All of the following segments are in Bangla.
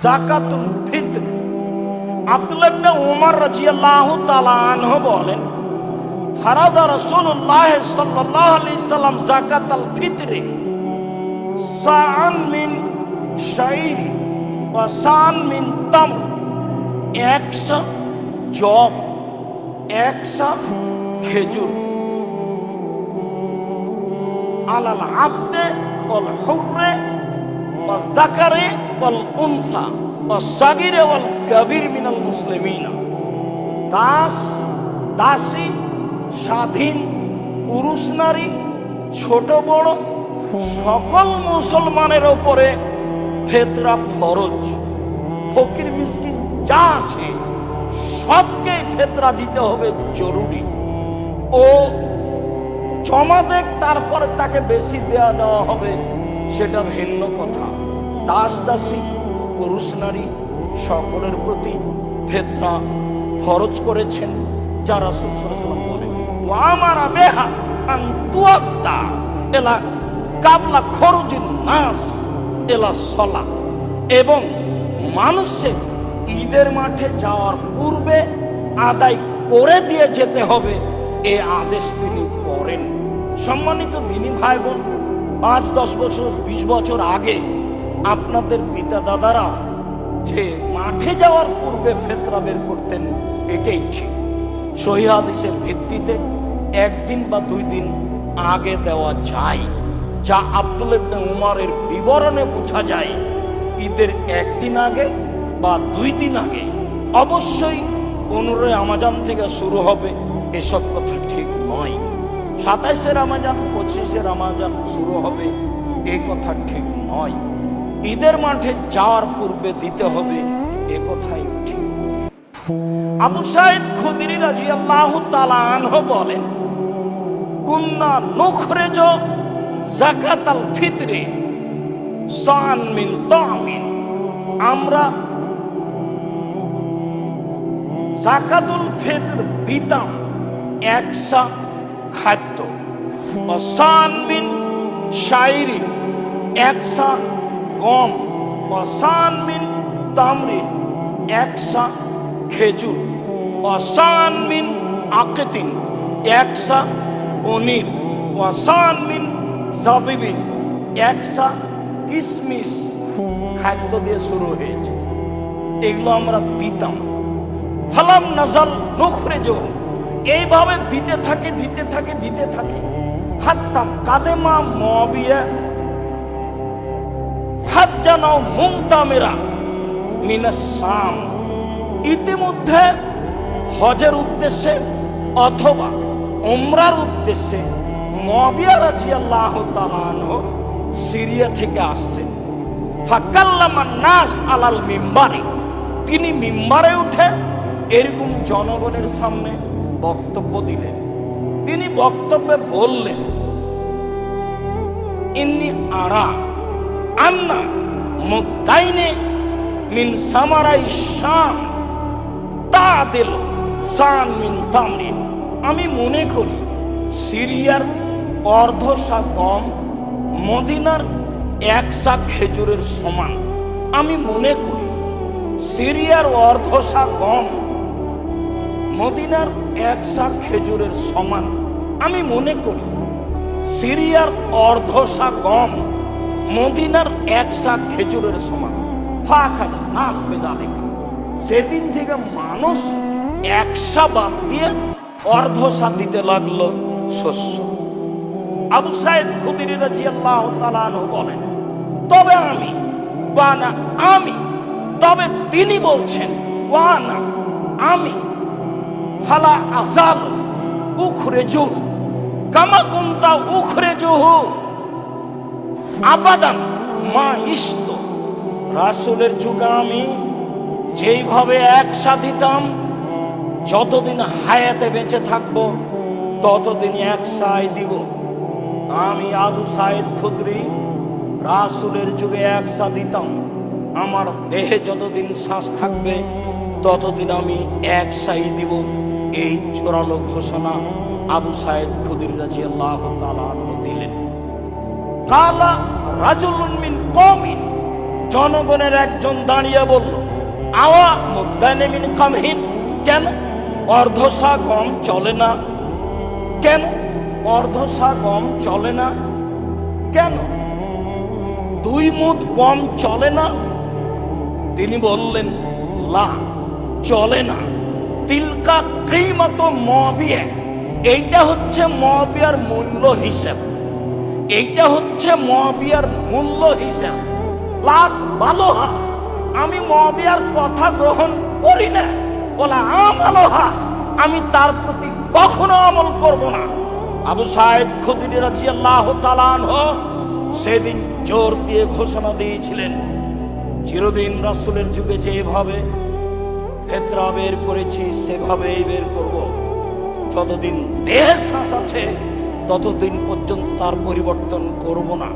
যাকাতুল ফিতর। আব্দুল্লাহ ইবনে উমর রাদিয়াল্লাহু তাআলা আনহু বলেন, ফারাদা রাসূলুল্লাহ সাল্লাল্লাহু আলাইহি সাল্লাম যাকাতুল ফিতরে সাআন মিন শাইর ওয়া সাআন মিন তামর। 100 জব, 100 খেজুর, আলাল আবদে ওয়াল হুররে ওয়াল যাকারে ওয়াল উনসা ওয়াস সাগীরে ওয়াল কাবীর মিনাল মুসলিমিনা। দাস, দাসী, স্বাধীন, পুরুষ নারী, ছোট বড় সকল মুসলমানের উপরে ফিতরা ফরজ। ফকির মিসকিন যা আছে সবকে ফিতরা দিতে হবে, জরুরি। ও জমা দেখ, তারপরে তাকে বেশি দেওয়া হবে, সেটা ভিন্ন কথা। দাস দাসী, পুরুষ নারী সকলের প্রতি ফিতরা ফরজ করেছেন, যা রাসূল সাল্লাল্লাহু আলাইহি ওয়াসাল্লাম বলেন, ওয়া আমারা বিহা আন তুআদ্দা ইলা কাবলা খরুজিন নাস ইলা সালাত। এবং মানুষের ঈদের মাঠে যাওয়ার পূর্বে আদায় করে দিয়ে যেতে হবে, এই আদেশ তিনি করেন। সম্মানিত দিনী ভাই বোন, 5-10 বছর 20 বছর আগে আপনাদের পিতা দাদারা যে মাঠে যাওয়ার পূর্বে ফিতরা বের করতেন, এটাই ঠিক। সহিহ হাদিসের ভিত্তিতে 1 দিন বা 2 দিন আগে দেওয়া যায়, যা আব্দুল্লাহ ইবনে উমরের বিবরণে বোঝা যায়। ঈদের 1 দিন আগে বা 2 দিন আগে অবশ্যই 15 রমজান থেকে শুরু হবে, এসব কথা ঠিক নয়। 27 রমজান 25 রমজান শুরু হবে, এই কথা ঠিক নয়। ঈদের মাঠে যাওয়ার পূর্বে দিতে হবে, এ কথাই ঠিক। আবু সাঈদ খুদরি রাদিয়াল্লাহু তাআলা আনহু বলেন, কুন্না নুখরিজু যাকাতাল ফিতরি সাআন মিন তামিন। আমরা যাকাতুল ফিতর দিতাম 100 খাদ্য, ওয়া সাআন মিন শাইরি 100 গম, ওয়া সাআন মিন তামরিন 100 খেজুর, ওয়া সাআন মিন আকিতিন 100 পনির, ওয়া সাআন মিন জাবিবিন 100 কিশমিশ। খাদ্য দিয়ে শুরু হয়েছে, এগুলো আমরা দিতাম। ফালাম নাজাল নুখরিজু, এইভাবে দিতে থাকে হাত্তা কাদেমা মুআবিয়া হাজ্জানাও মুতামিরা মিনাস শাম। ইতিমধ্যে হজের উদ্দেশ্যে অথবা উমরার উদ্দেশ্যে মুআবিয়া রাদিয়াল্লাহু তাআলা আনহু সিরিয়া থেকে আসলেন। ফাকাল্লামান নাস আলাল মিম্বারি, তিনি মিম্বারে উঠে এরকম জনগণের সামনে বক্তব্য দিলেন। তিনি বক্তব্যে বললেন, ইন্নী আরা আন্না মুদাইনে মিন সামারাই শাম তাদিল সান মিন তামরিন। আমি মনে করি সিরিয়ার অর্ধশা গম মদিনার 100 খেজুরের সমান। আমি মনে করি সিরিয়ার অর্ধশা গম মদিনার 100 খেজুরের সমান। আমি মনে করি সিরিয়ার অর্ধশা গম মদিনার 100 খেজুরের সমান। ফাখাজা নাস বেজালিকা, সেদিন থেকে মানুষ 100 বাদ দিয়ে অর্ধশা দিতে লাগলো শস্য। আবু সাঈদ খুদরি রাদিয়াল্লাহু তাআলা আনহু বলেন, তবে তবে তিনি বলছেন, ওয়ানা আমি ফালা আযাল উখরিজুহু কামা কুনতা উখরিজুহু আবাদান মা ইশতু। রাসূলের যুগে আমি যেইভাবে 100 দিতাম, যতদিন হায়াতে বেঁচে থাকবো ততদিন 100 দিব। আমি আবু সাঈদ খুদরি রাসূলের যুগে 100 দিতাম, আমার দেহে যতদিন শ্বাস থাকবে ততদিন আমি 100 দিব। এই জোরালো ঘোষণা আবু সাঈদ খুদরি রাদিয়াল্লাহু তাআলা আনহু দিলেন। কালা রাজুলুন মিন কওমিন জনগণের একজন দাঁড়িয়ে বলল, আওয়া মুদ্দানে মিন কামহিন, কেন অর্ধসা গম চলে না? কেন অর্ধসা গম চলে না? কেন 2 মুদ গম চলে না? তিনি বললেন, লা, চলে না। তিলকা কিমাত মুআবিয়া, এইটা হচ্ছে মুআবিয়ার মূল্য হিসাব, এইটা হচ্ছে মুআবিয়ার মূল্য হিসাব। লাখ বালোহা, আমি মুআবিয়ার কথা গ্রহণ করি না। বলা আমালোহা, আমি তার প্রতি কখনো আমল করব না। আবু সাঈদ খুদরি রাদিয়াল্লাহু তাআলা আনহু সেদিন জোর দিয়ে ঘোষণা দিয়েছিলেন, চিরদিন রাসূলের যুগে যেভাবে ফিতরা বের করেছি সেভাবেই বের করব। যতদিন দেহে শ্বাস আছে ততদিন পর্যন্ত তার পরিবর্তন করব না।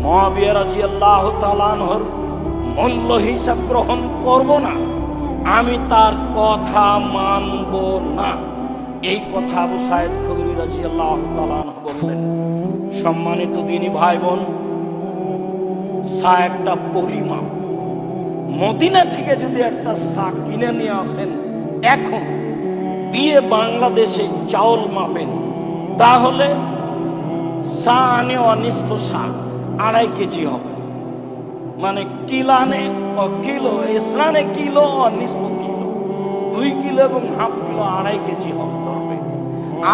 মুআবিয়া রাদিয়াল্লাহু তাআলা আনহুর মূল্য হিসাব গ্রহণ করব না, আমি তার কথা মানব না। এই কথা আবু সাঈদ খুদরি রাদিয়াল্লাহু তাআলা আনহু বললেন। সম্মানিত দিনী ভাই বোন, সা একটা পরিমাপ। মদিনা থেকে যদি একটা সা কিনে নিয়ে আসেন এখন, দিয়ে বাংলাদেশে চাউল মাপেন, তাহলে সা আনে অনিষ্প সা 2.5 কেজি হবে। মানে কিলানে ও কিলো, ইসলানে কিলো অনিষ্প কিলো, 2 কিলো এবং হাফ কিলো 2.5 কেজি হবে ধরবে।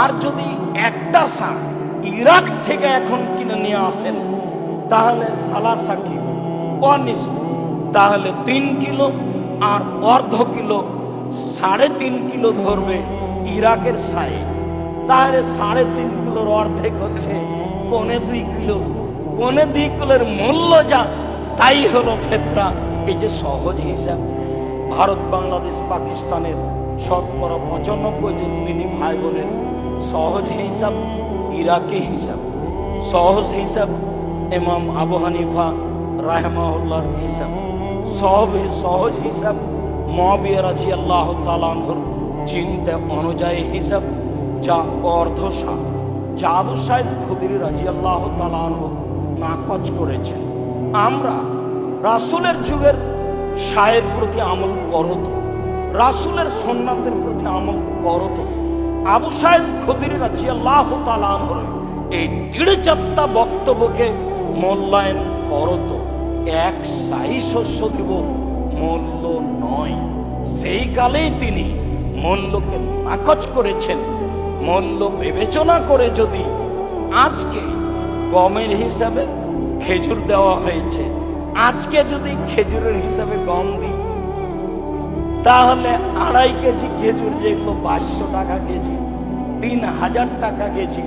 আর যদি একটা সা ইরাক থেকে এখন কিনে নিয়ে আসেন, তাহলে সালাসা কিলো অনিষ্প, তাহলে 3 কিলো আর অর্ধ কিলো 3.5 কিলো ধরবে ইরাকের সায়ে। তাহলে 3.5 কিলোর অর্ধেক হচ্ছে 2.25 কিলো। 2.25 কিলোর মূল্য যা, তাই হলো ফিতরা। এই যে সহজ হিসাব, ভারত, বাংলাদেশ, পাকিস্তানের 95% জন দিনী ভাই বোনের সহজ হিসাব ইরাকি হিসাব, সহজ হিসাব ইমাম আবু হানিফা রাহিমাহুল্লাহর হিসাব, সহজ হিসাব মুআবিয়া রাদিয়াল্লাহু তাআলা আনহুর চিন্তা অনুযায়ী হিসাব, যা অর্ধসা, যা আবু সাঈদ খুদরি রাদিয়াল্লাহু তাআলা আনহু নাকচ করেছেন। আমরা রাসূলের যুগের সায়ের প্রতি আমল করত, রাসূলের সুন্নাতের প্রতি আমল করত। আবু সাঈদ খুদরি রাদিয়াল্লাহু তাআলা আনহুর এই 4.5টা বক্তব্যকে মূল্যায়ন করত। এক সাই শস্য দিব মূল্য নয়। সেই কালেই তিনি মূল্যকে নাকচ করেছেন। মূল্য বিবেচনা করে যদি আজকে গমের হিসাবে খেজুর দেওয়া হয়েছে, আজকে যদি খেজুরের হিসাবে গম দিই, তাহলে 2.5 কেজি খেজুর, যেগুলো 500 টাকা কেজি, 3000 টাকা কেজি,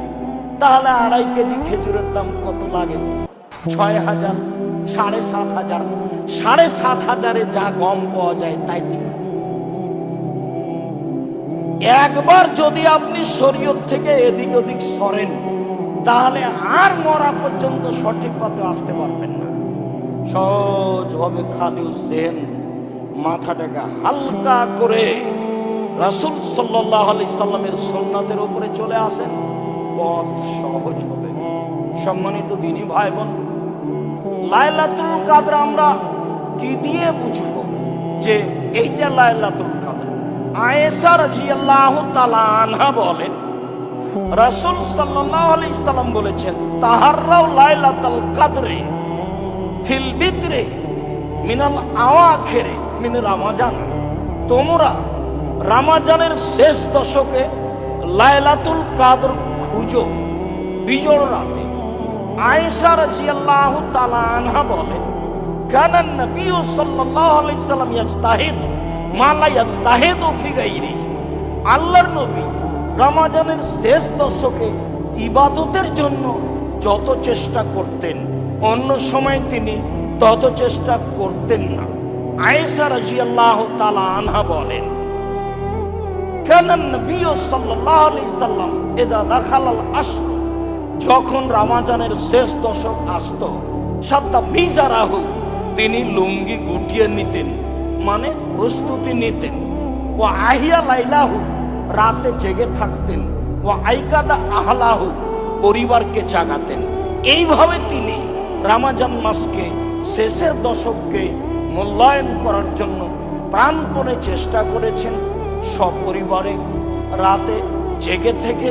তাহলে 2.5 কেজি খেজুরের দাম কত লাগে? 6000, 7500। 7500-এ যা গম পাওয়া যায় তাই দিন। একবার যদি আপনি শরীয়ত থেকে এদিক ওদিক সরেন, তাহলে আর মরা পর্যন্ত সঠিক পথে আসতে পারবেন না। সহজভাবে খালি জেন, মাথাটাকে হালকা করে রাসূল সাল্লাল্লাহু আলাইহি সাল্লামের সুন্নাতের উপরে চলে আসেন, পথ সহজ হবে। সম্মানিত দিনী ভাই বোন, লাইলাতুল কদর আমরা কি দিয়ে বুঝবো যে এইটা লাইলাতুল কদর? আয়েশা রাদিয়াল্লাহু তাআলা আনহা বলেন, রাসূল সাল্লাল্লাহু আলাইহি সাল্লাম বলেছেন, তাহাররাও লাইলাতুল কদরে ফিল বিত্রে মিনাল আওয়াখিরে মিন রমাজান, তোমরা রমাজানের শেষ দশকে লাইলাতুল কদর খুঁজো বিজোড় রাতে। আয়েশা রাদিয়াল্লাহু তাআলা আনহা বলেন, কানা নবী সাল্লাল্লাহু আলাইহি সাল্লাম ইজতাহিদু মা লা ইজতাহিদু ফি গায়রি, আল্লাহর নবী রমাজানের শেষ দশকে ইবাদতের জন্য যত চেষ্টা করতেন, অন্য সময় তিনি তত চেষ্টা করতেন না। আয়েশা রাদিয়াল্লাহু তাআলা আনহা বলেন, কানা নবী সাল্লাল্লাহু আলাইহি সাল্লাম ইদা দাখালাল আশর, যখন রমাজানের শেষ দশক আসত, সাদ্দা মিজারাহু, তিনি লুঙ্গি গুটিয়ে নিতেন, মানে প্রস্তুতি নিতেন। ও আহিয়া লাইলাহু, রাতে জেগে থাকতেন। ও আইকাদা আহলাহু, পরিবারকে জাগাতেন। এইভাবে তিনি রমজান মাসকে শেষের দশককে মূল্যায়ন করার জন্য প্রাণপণে চেষ্টা করেছেন। সপরিবারে রাতে জেগে থেকে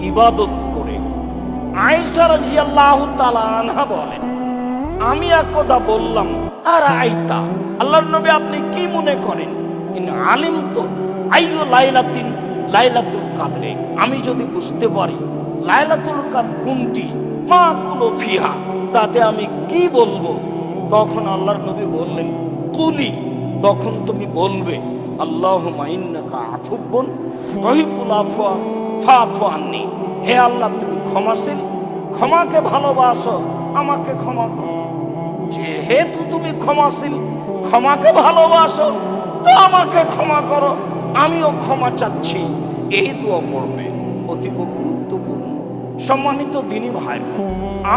ইবাদত করে। আয়েশা রাদিয়াল্লাহু তাআলা আনহা বলেন, আমি একদা বললাম, আর আইতা, আল্লাহর নবী আপনি কি মনে করেন, ইন আলিম তো আইয়ু লাইলাতিন লাইলাতুল কাদরে, আমি যদি বুঝতে পারি লাইলাতুল কাদর কোনটি, মা কুলো ফিহা, তাতে আমি কি বলবো? তখন আল্লাহর নবী বললেন, কুলি, তখন তুমি বলবে, আল্লাহুম্মা ইন্নাকা আফুবুন তুহিব্বুল আফওয়া ফাফু আন্নি, হে আল্লাহ তুমি ক্ষমাশীল, ক্ষমাকে ভালোবাসো, আমাকে ক্ষমা করো। যেহেতু তুমি ক্ষমাশীল, ক্ষমাকে ভালোবাসো, তো আমাকে ক্ষমা করো, আমিও ক্ষমা চাচ্ছি। এই দোয়া পড়বে, অতীব গুরুত্বপূর্ণ। সম্মানিত দ্বীনী ভাই,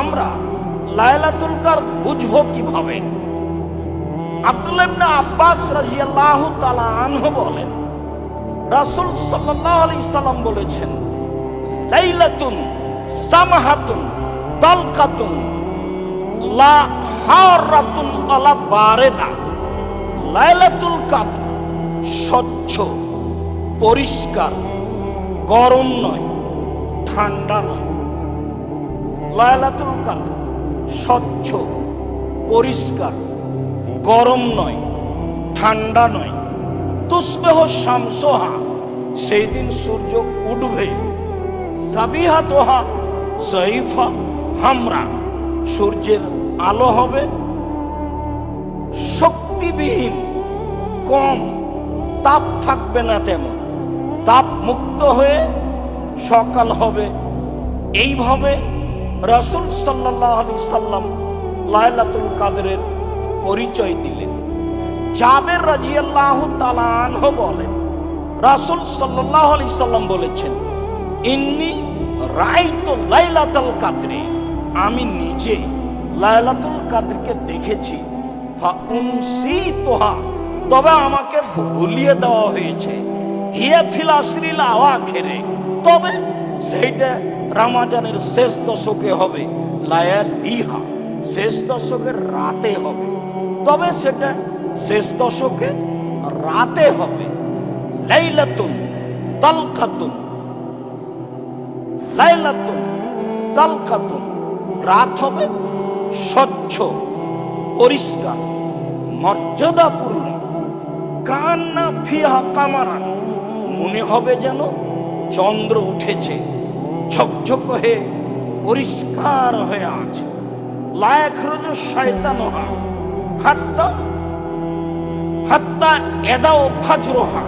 আমরা লাইলাতুল কাদর বুঝবো কিভাবে? আব্দুল্লাহ ইবনে আব্বাস রাদিয়াল্লাহু তাআলা আনহু বলেন, রাসূল সাল্লাল্লাহু আলাইহি সাল্লাম বলেছেন, লাইলাতুন সামাহাতুন তালকাতুন লা হারাতুন আলা বারেদা, লাইলাতুল কাদর স্বচ্ছ, পরিষ্কার, গরম নয়, ঠান্ডা নয়। লাইলাতুল কাদর স্বচ্ছ, পরিষ্কার, গরম নয়, ঠান্ডা নয়। তুসবিহ শামসুহা, সেই দিন সূর্য উঠবে। সাবিহাতুহা যায়ফা হামরা, সূর্যের আলো হবে শক্তিবিহীন, কম, তাপ থাকবে না তেমন, তাপ মুক্ত হয়ে সকাল হবে। এইভাবে রাসূল সাল্লাল্লাহু আলাইহি সাল্লাম লাইলাতুল কাদরের পরিচয় দিলেন। জাবের রাদিয়াল্লাহু তাআলা আনহু বলেন, রাসূল সাল্লাল্লাহু আলাইহি সাল্লাম বলেছেন, ইন্নী রাআইতু লাইলাতুল কাদরে, আমি নিজে লাইলাতুল কাদরকে দেখেছি। ফা উনসিতুহা, তবে আমাকে ভুলিয়ে দেওয়া হয়েছে। হিয়া ফিল আশরিল আওয়াখিরে, তবে সেইটা রমজানের শেষ দশকে হবে। লায়ালিহা, শেষ দশকের রাতে হবে, তবে সেটা শেষ দশকে রাতে হবে। লাইলাতুন তালকাতুন, লাইলাতুন তালকাতুন, রাত হবে স্বচ্ছ, পরিষ্কার, মর্যাদাপূর্ণ। কান্না ফিহা কামারান, মনে হবে যেন চন্দ্র উঠেছে, ঝকঝক হয়ে পরিষ্কার হয়ে আছে। লা ইয়াখরুজু শায়তানুহা হাত্তা হাত্তা এদাও ফাজরুহা,